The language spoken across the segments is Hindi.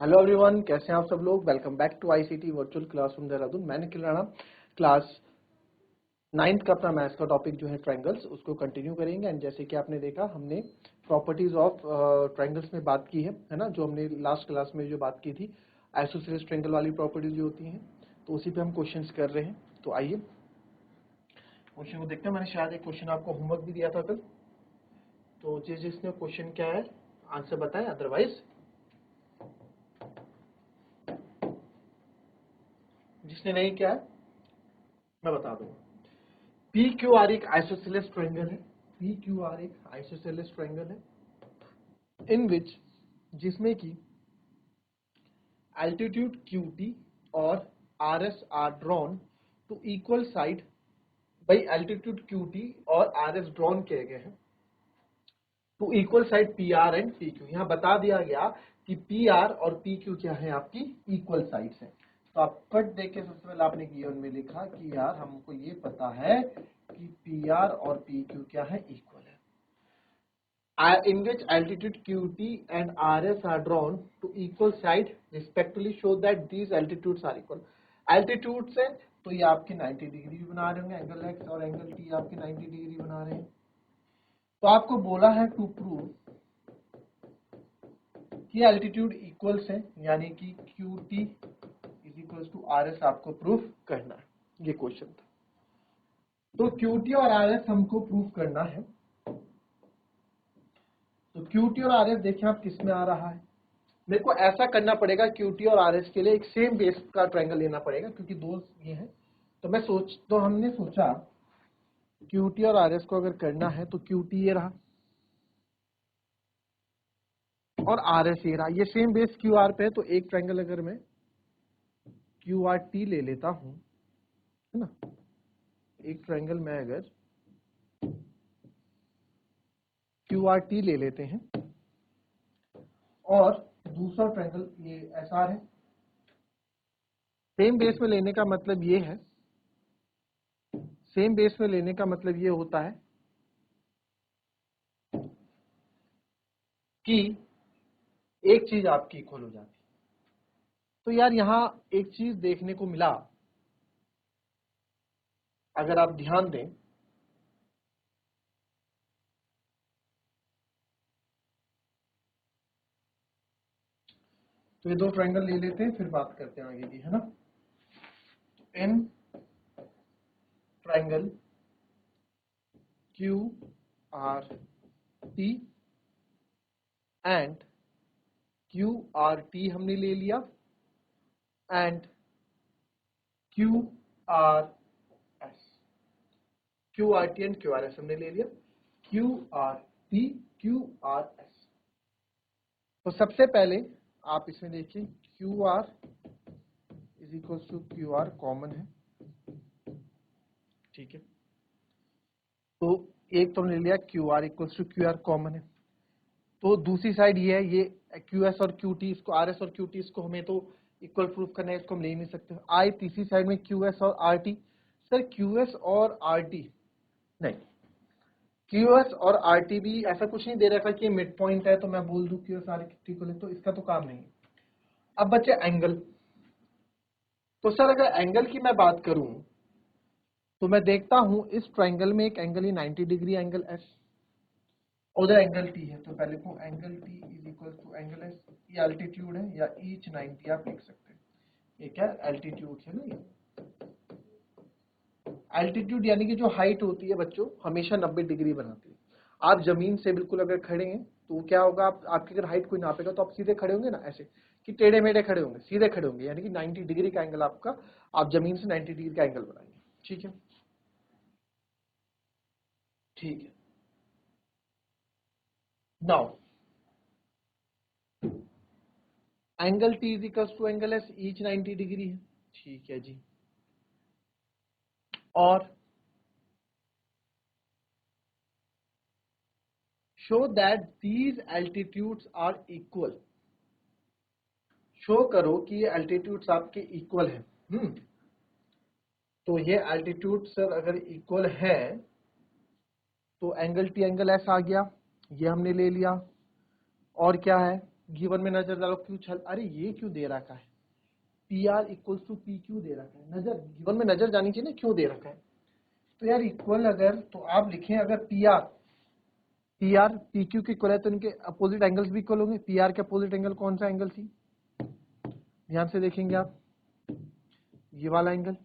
हेलो एवरीवन, कैसे हैं आप सब लोग। Welcome back to ICT virtual classroom Dehradun. मैं निखिल राणा क्लास 9th का अपना मैथ्स का टॉपिक जो है ट्रायंगल्स, उसको कंटिन्यू करेंगे। एंड जैसे कि आपने देखा, हमने प्रॉपर्टीज ऑफ ट्रायंगल्स में बात की है ना, जो हमने लास्ट क्लास में जो बात की थी, आइसोसेलेस ट्रायंगल वाली प्रॉपर्टीज जो होती हैं, तो उसी पे हम क्वेश्चंस कर रहे हैं। तो आइए क्वेश्चन को देखते हैं। मैंने शायद एक क्वेश्चन आपको होमवर्क भी दिया था कल, तो जिसने क्वेश्चन क्या है आंसर बताएं, अदरवाइज जिसने नहीं किया है मैं बता दूंगा। पी क्यू आर एक आइसोसेलेस ट्रायंगल है। पी क्यू आर एक आइसोसेलेस ट्रायंगल है इन विच, जिसमें कि एल्टीट्यूड क्यू टी और R S are drawn to equal side. भाई एल्टीट्यूड क्यू टी और आर एस ड्रॉन किए गए हैं to equal side P R and P Q. यहाँ बता दिया गया कि पी आर और पी क्यू क्या है, आपकी इक्वल साइड्स है। तो आप कट देख के सबसे पहले आपने गिवन में लिखा कि यार हमको ये पता है कि पी आर और पी क्यू क्या है, इक्वल है। In which altitude QT and RS are drawn to equal side respectively, show that these altitudes are equal. Altitudes है तो ये आपके 90 डिग्री भी बना रहे होंगे, एंगल एक्स और एंगल टी आपके 90 डिग्री बना रहे हैं। तो आपको बोला है टू प्रूव कि एल्टीट्यूड इक्वल्स है, यानी कि QT is equals to RS आपको प्रूफ करना है। ये क्वेश्चन था। तो QT और RS हमको प्रूफ करना है। तो QT और RS देखिए आप किस में आ रहा है। मेरे को ऐसा करना पड़ेगा, QT और RS के लिए एक सेम बेस का ट्रायंगल लेना पड़ेगा, क्योंकि दो ये हैं। तो हमने सोचा QT और RS को अगर करना है तो QT ये रहा और RS ये रहा। ये सेम बेस QR पे है, तो एक ट्रायंगल अगर मैं QRT ले लेता हूं, है ना, एक ट्रायंगल मैं अगर QRT ले लेते हैं और दूसरा ट्रायंगल ये SR है। सेम बेस में लेने का मतलब ये है, सेम बेस में लेने का मतलब ये होता है कि एक चीज आपकी इक्वल हो जाती है। तो यार यहां एक चीज देखने को मिला, अगर आप ध्यान दें तो ये दो ट्रायंगल ले लेते हैं, फिर बात करते हैं आगे की, है ना। तो in triangle Q R T and Q R T हमने ले लिया, and Q R S, Q R T and Q R S हमने ले लिया, Q R T Q R S. तो सबसे पहले आप इसमें देखिए, Q R is equal to Q R common है, ठीक है। तो एक तो हमने ले लिया Q R equal to Q R common है। तो दूसरी साइड ये है, ये क्यू एस और क्यू टी, इसको आर एस और क्यू टी इसको हमें तो इक्वल प्रूफ करना है, इसको हम ले ही नहीं सकते। आई तीसरी साइड में क्यू एस और R T. Sir Q S और आर टी नहीं, क्यू एस और आर टी भी ऐसा कुछ नहीं दे रखा कि ये मिड पॉइंट है तो मैं बोल दूं क्यू एस आर टी को ले, तो इसका तो काम नहीं है। अब बचे एंगल। तो सर अगर एंगल की मैं बात करूं तो मैं देखता हूं इस ट्राइंगल में एक एंगल ही 90 डिग्री एंगल एस, उधर एंगल टी है। तो पहले को angle T is equal to angle S. ये एल्टीट्यूड है या ईच 90 आप लिख सकते हैं। ये क्या एल्टीट्यूड है ना, ये एल्टीट्यूड यानी कि जो हाइट होती है बच्चों, हमेशा 90 डिग्री बनाती है। आप जमीन से बिल्कुल अगर खड़े हैं तो क्या होगा, आपकी अगर हाइट कोई नापेगा तो आप सीधे खड़े होंगे ना, ऐसे कि टेढ़े मेढ़े खड़े होंगे, सीधे खड़े होंगे, यानी कि 90 डिग्री का एंगल आपका, आप जमीन से 90 डिग्री का एंगल बनाएंगे, ठीक है। ठीक है, now angle T is equal to angle S, each 90 degree है, ठीक है जी। और show that these altitudes are equal, show करो कि ये एल्टीट्यूड्स आपके इक्वल हैं। तो ये एल्टीट्यूड सर अगर इक्वल है तो एंगल टी एंगल एस आ गया, ये हमने ले लिया। और क्या है, गिवन में नजर डालो क्यों छल, अरे ये क्यों दे रखा है, P R equals to P Q दे रखा है, नजर गिवन में नजर जानी चाहिए ना क्यों दे रखा है। तो यार इक्वल अगर तो आप लिखें अगर पी आर पी क्यू के इक्वल है तो इनके अपोजिट एंगल्स भी इक्वल होंगे। पी आर के अपोजिट एंगल कौन सा एंगल सी, ध्यान से देखेंगे आप, ये वाला एंगल,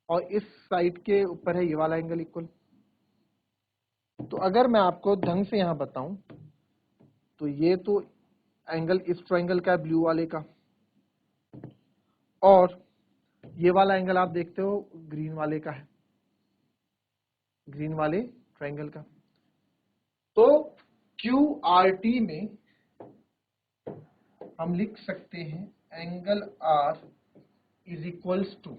और इस साइड के ऊपर है ये वाला एंगल इक्वल। तो अगर मैं आपको ढंग से यहां बताऊं तो ये तो एंगल इस ट्रायंगल का है ब्लू वाले का, और ये वाला एंगल आप देखते हो ग्रीन वाले का है, ग्रीन वाले ट्रायंगल का। तो क्यू आर टी में हम लिख सकते हैं angle R is equals to,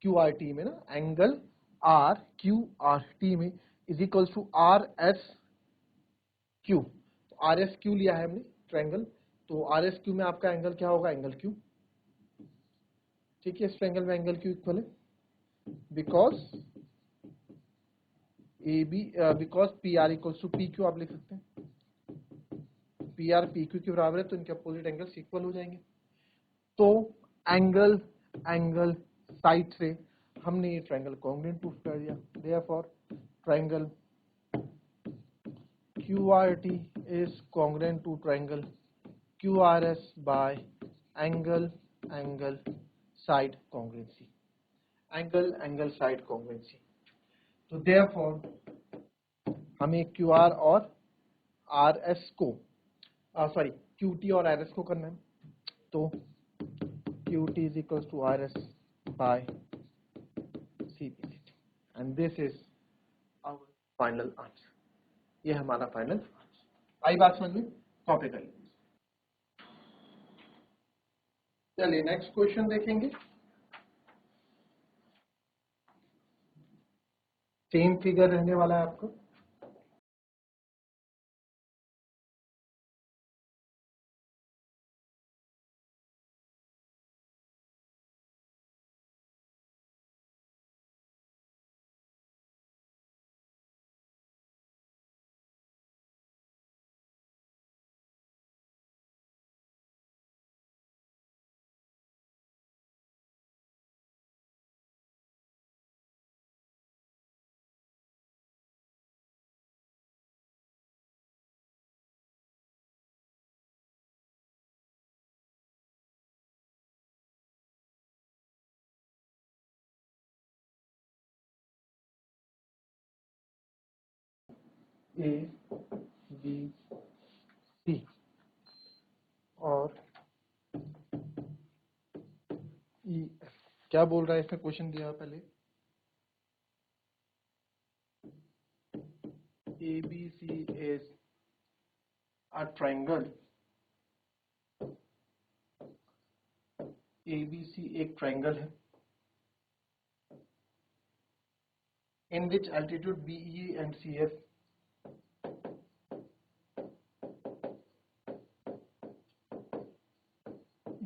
Q R T में ना angle R Q R T में is equals to R S Q. तो आर एस क्यू लिया है हमने ट्रायंगल, तो आर एस क्यू में आपका एंगल क्या होगा, एंगल क्यू। ठीक है, इस ट्रायंगल में एंगल क्यू इक्वल है because A B, because P R equals to P Q आप लिख सकते हैं, पी आर पी क्यू के बराबर है तो इनके अपोजिट एंगल्स इक्वल हो जाएंगे। तो एंगल साइड से हमने ये ट्रायंगल कॉन्ग्रुएंट प्रूफ कर दिया। Therefore triangle QRT is congruent to triangle QRS by angle side congruency, angle side congruency। तो therefore हमें QR और RS को सॉरी QT और RS को करना है, तो QT is equals to RS by CP and this is our final answer। ये हमारा फाइनल। आई बात समझ में, कॉपी करिए। चलिए नेक्स्ट क्वेश्चन देखेंगे। सेम फिगर रहने वाला है आपको। ए बी सी और ई एफ। क्या बोल रहा है इसमें, क्वेश्चन दिया पहले A B C is a triangle, A B C एक ट्रायंगल है in which altitude B E and C F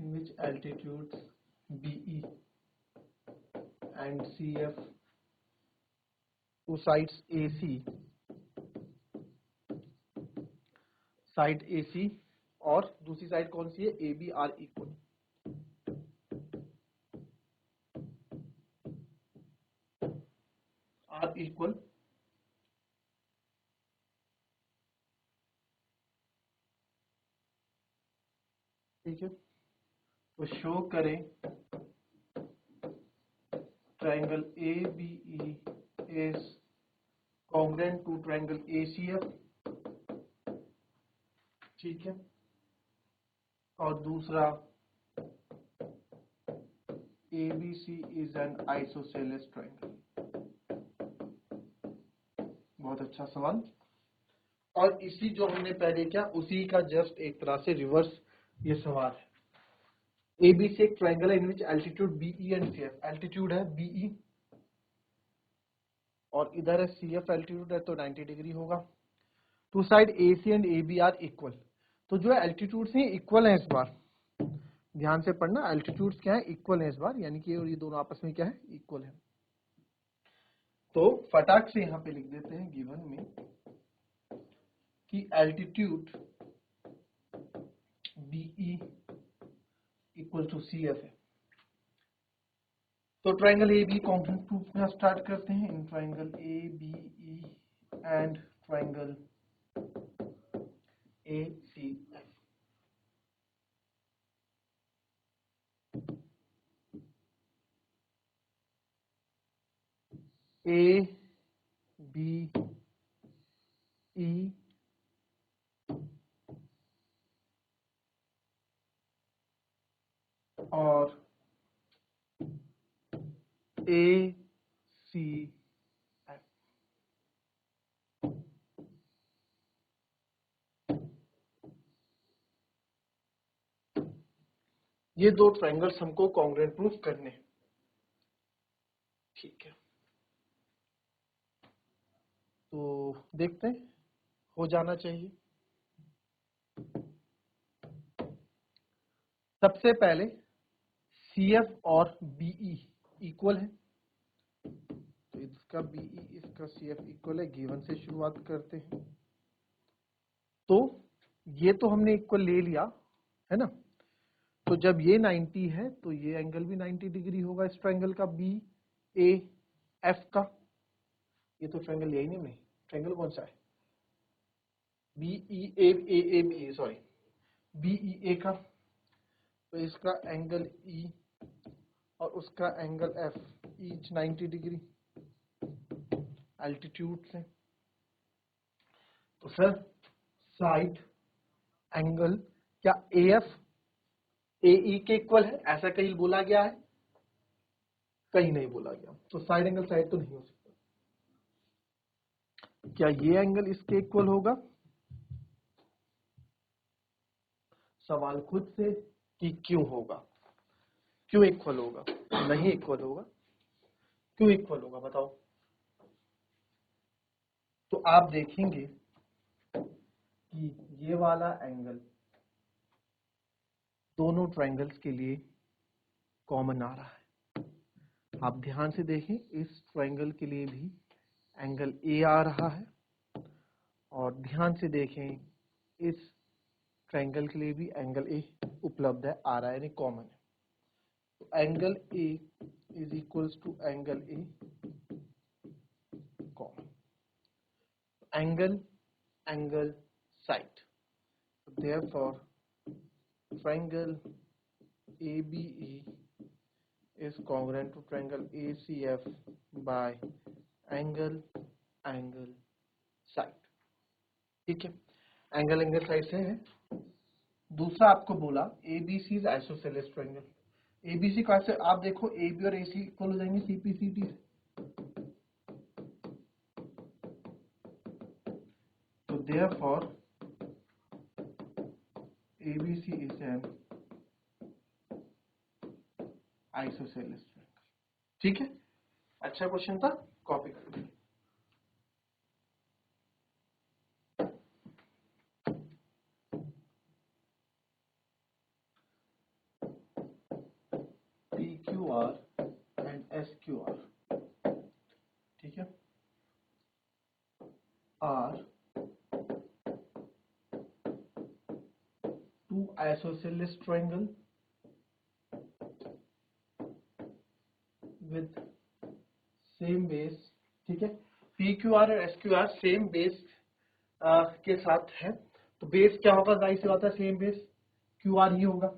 in which altitudes BE and CF to sides AC, side AC और दूसरी साइड कौन सी है, AB are equal. Are equal ठीक है, तो शो करें triangle ABE is congruent to triangle ACF, ठीक है, और दूसरा ABC is an isosceles triangle। बहुत अच्छा सवाल। और इसी जो हमने पहले किया उसी का जस्ट एक तरह से रिवर्स ये सवाल है। ABC एक ट्रायंगल है in which altitude BE and CF, altitude है BE और इधर है CF एल्टीट्यूड है तो 90 डिग्री होगा। Two side AC and AB are equal, तो जो है एल्टीट्यूड से इक्वल है इस बार, ध्यान से पढ़ना, एल्टीट्यूड्स क्या है, इक्वल है इस बार, यानी कि ये दोनों आपस में क्या है, इक्वल है। तो फटाक से यहां पे लिख देते हैं गिवन में कि altitude BE equal to CF है। तो triangle A B congruent proof करना स्टार्ट करते हैं in triangle ABE and triangle ACF। ABE और ACF, ये दो ट्राइंगल्स हमको कॉन्ग्रुएंट प्रूफ करने हैं। ठीक है, तो देखते हैं, हो जाना चाहिए। सबसे पहले CF और BE इक्वल है, तो इसका BE इसका CF इक्वल है, गिवन से शुरुआत करते हैं। तो ये तो हमने इक्वल ले लिया है ना, तो जब ये 90 है तो ये एंगल भी 90 डिग्री होगा इस ट्रायंगल का BAF का। ये तो ट्रायंगल यही नहीं, ट्रायंगल कौन सा है, BEA सॉरी BEA का। तो इसका एंगल E और उसका angle F each 90 degree altitude से। तो सर साइड एंगल क्या AF AE के इक्वल है, ऐसा कहीं बोला गया है? कहीं नहीं बोला गया। तो साइड एंगल साइड तो नहीं हो सकता। क्या ये एंगल इसके इक्वल होगा? सवाल खुद से कि क्यों होगा, क्यों इक्वल होगा? नहीं इक्वल होगा। क्यों इक्वल होगा बताओ? तो आप देखेंगे कि ये वाला एंगल दोनों ट्रायंगल्स के लिए कॉमन आ रहा है। आप ध्यान से देखें, इस ट्रायंगल के लिए भी एंगल A आ रहा है, और ध्यान से देखें इस ट्रायंगल के लिए भी एंगल A उपलब्ध है, आ रहा है, यानी कॉमन है। तो angle A is equals to angle A common. Angle side, therefore triangle ABE is congruent to triangle ACF by angle side। ठीक है, एंगल साइड से है। दूसरा आपको बोला ABC is isosceles triangle. ABC का से आप देखो AB और AC इक्वल हो जाएंगे CPCT से। तो therefore ABC is an isosceles triangle. ठीक है, अच्छा क्वेश्चन था, कॉपी कर लीजिए। PQR एंड SQR, ठीक है, are two isosceles triangle with same base. ठीक है, PQR और SQR सेम बेस के साथ है। तो बेस क्या होगा, जाहिर सी बात है सेम बेस QR ही होगा,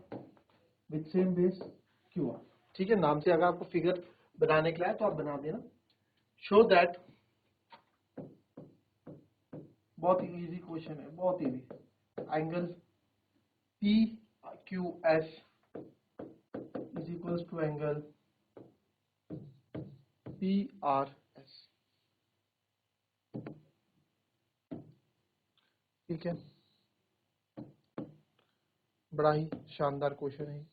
विद सेम बेस QR। ठीक है, नाम से अगर आपको फिगर बनाने के लिए तो आप बना देना। शो दैट, बहुत ही इजी क्वेश्चन है, बहुत easy. Angle PQS is equals to angle PRS। ठीक है, बड़ा ही शानदार क्वेश्चन है।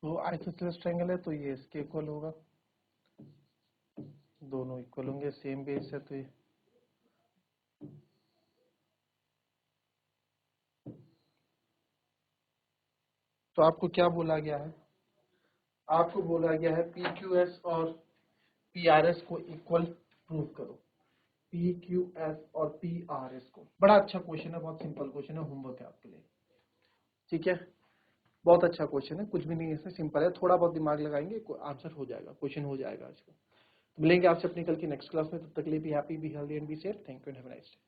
तो आइसोसेलेस ट्रायंगल है तो ये इसके इक्वल होगा, दोनों इक्वल होंगे, सेम बेस है तो ये तो आपको क्या बोला गया है, आपको बोला गया है पी क्यू एस और पी आर एस को इक्वल प्रूव करो, पी क्यू एस और पी आर एस को। बड़ा अच्छा क्वेश्चन है, बहुत सिंपल क्वेश्चन है, होमवर्क है आपके लिए, ठीक है। बहुत अच्छा क्वेश्चन है, कुछ भी नहीं है इसमें, सिंपल है, थोड़ा बहुत दिमाग लगाएंगे आंसर हो जाएगा, क्वेश्चन हो जाएगा आज का। तो मिलेंगे आपसे अपनी कल की नेक्स्ट क्लास में, तब तक के लिए भी happy, be healthy and be safe. Thank you and have a nice day.